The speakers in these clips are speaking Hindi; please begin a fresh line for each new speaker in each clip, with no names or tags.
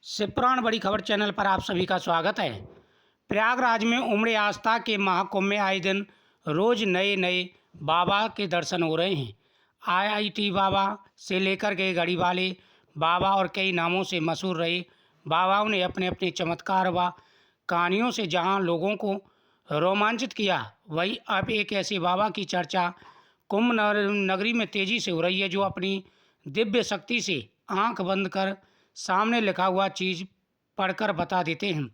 शिव पुराण बड़ी खबर चैनल पर आप सभी का स्वागत है। प्रयागराज में उमड़े आस्था के महाकुंभ में आए दिन रोज नए नए बाबा के दर्शन हो रहे हैं। आईआईटी बाबा से लेकर के घड़ी वाले बाबा और कई नामों से मशहूर रहे बाबाओं ने अपने अपने चमत्कार व कहानियों से जहां लोगों को रोमांचित किया, वहीं अब एक ऐसे बाबा की चर्चा कुंभ नगरी में तेजी से हो रही है जो अपनी दिव्य शक्ति से आंख बंद कर सामने लिखा हुआ चीज़ पढ़कर बता देते हैं।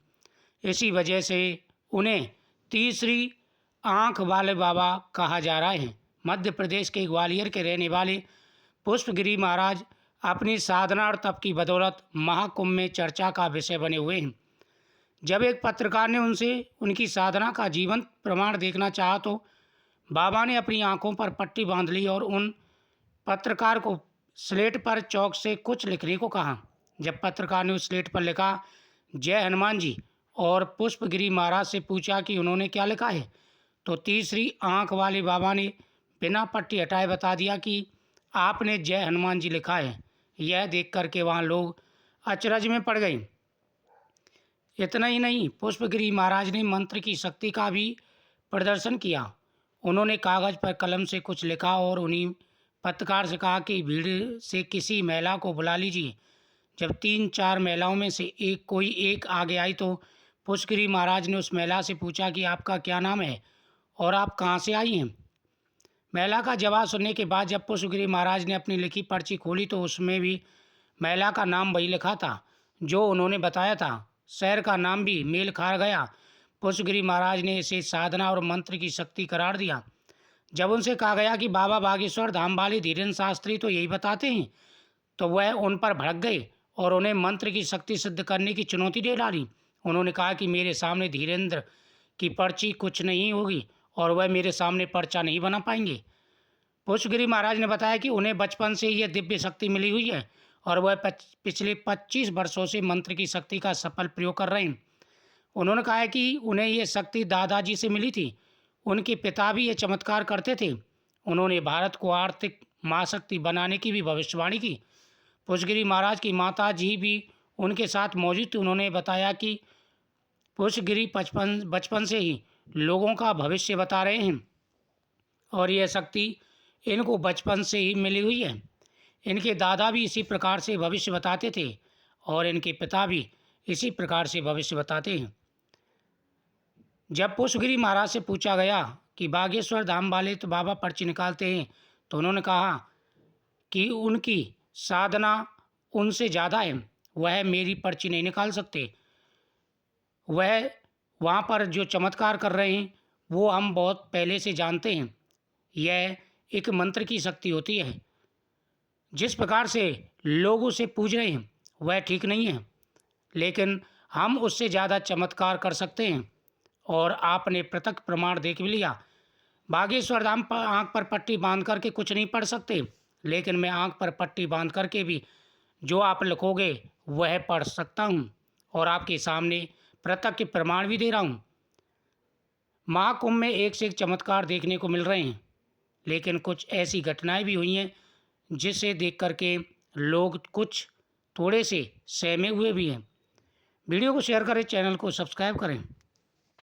इसी वजह से उन्हें तीसरी आंख वाले बाबा कहा जा रहा है। मध्य प्रदेश के ग्वालियर के रहने वाले पुष्पगिरी महाराज अपनी साधना और तप की बदौलत महाकुंभ में चर्चा का विषय बने हुए हैं। जब एक पत्रकार ने उनसे उनकी साधना का जीवंत प्रमाण देखना चाहा तो बाबा ने अपनी आंखों पर पट्टी बांध ली और उन पत्रकार को स्लेट पर चौक से कुछ लिखने को कहा। जब पत्रकार ने उस स्लेट पर लिखा जय हनुमान जी और पुष्पगिरी महाराज से पूछा कि उन्होंने क्या लिखा है, तो तीसरी आंख वाले बाबा ने बिना पट्टी हटाए बता दिया कि आपने जय हनुमान जी लिखा है। यह देख करके वहाँ लोग अचरज में पड़ गए। इतना ही नहीं, पुष्पगिरी महाराज ने मंत्र की शक्ति का भी प्रदर्शन किया। उन्होंने कागज़ पर कलम से कुछ लिखा और उन्हीं पत्रकार से कहा कि भीड़ से किसी महिला को बुला लीजिए। जब 3-4 महिलाओं में से कोई एक आगे आई तो पुष्पगिरी महाराज ने उस महिला से पूछा कि आपका क्या नाम है और आप कहाँ से आई हैं। महिला का जवाब सुनने के बाद जब पुष्पगिरी महाराज ने अपनी लिखी पर्ची खोली तो उसमें भी महिला का नाम वही लिखा था जो उन्होंने बताया था। शहर का नाम भी मेल खा गया। पुष्पगिरी महाराज ने इसे साधना और मंत्र की शक्ति करार दिया। जब उनसे कहा गया कि बाबा बागेश्वर धाम वाले धीरेन्द्र शास्त्री तो यही बताते हैं, तो वह उन पर भड़क गए और उन्हें मंत्र की शक्ति सिद्ध करने की चुनौती दे डाली। उन्होंने कहा कि मेरे सामने धीरेन्द्र की पर्ची कुछ नहीं होगी और वह मेरे सामने पर्चा नहीं बना पाएंगे। पुष्पगिरी महाराज ने बताया कि उन्हें बचपन से यह दिव्य शक्ति मिली हुई है और वह पिछले 25 वर्षों से मंत्र की शक्ति का सफल प्रयोग कर रहे हैं। उन्होंने कहा है कि उन्हें यह शक्ति दादाजी से मिली थी। उनके पिता भी ये चमत्कार करते थे। उन्होंने भारत को आर्थिक महाशक्ति बनाने की भी भविष्यवाणी की। पुष्पगिरी महाराज की माता जी भी उनके साथ मौजूद थी। उन्होंने बताया कि पुष्पगिरी बचपन से ही लोगों का भविष्य बता रहे हैं और यह शक्ति इनको बचपन से ही मिली हुई है। इनके दादा भी इसी प्रकार से भविष्य बताते थे और इनके पिता भी इसी प्रकार से भविष्य बताते हैं। जब पुष्पगिरी महाराज से पूछा गया कि बागेश्वर धाम वाले तो बाबा पर्ची निकालते हैं, तो उन्होंने कहा कि उनकी साधना उनसे ज़्यादा है, वह मेरी पर्ची नहीं निकाल सकते। वह वहाँ पर जो चमत्कार कर रहे हैं वो हम बहुत पहले से जानते हैं। यह एक मंत्र की शक्ति होती है। जिस प्रकार से लोग उसे पूज रहे हैं वह ठीक नहीं है, लेकिन हम उससे ज़्यादा चमत्कार कर सकते हैं और आपने प्रत्यक्ष प्रमाण देख भी लिया। बागेश्वर धाम पर आँख पर पट्टी बांध करके कुछ नहीं पढ़ सकते, लेकिन मैं आँख पर पट्टी बांध करके भी जो आप लिखोगे वह पढ़ सकता हूँ और आपके सामने प्रत्यक्ष प्रमाण भी दे रहा हूँ। महाकुंभ में एक से एक चमत्कार देखने को मिल रहे हैं, लेकिन कुछ ऐसी घटनाएं भी हुई हैं जिसे देख करके लोग कुछ थोड़े से सहमे हुए भी हैं। वीडियो को शेयर करें, चैनल को सब्सक्राइब करें।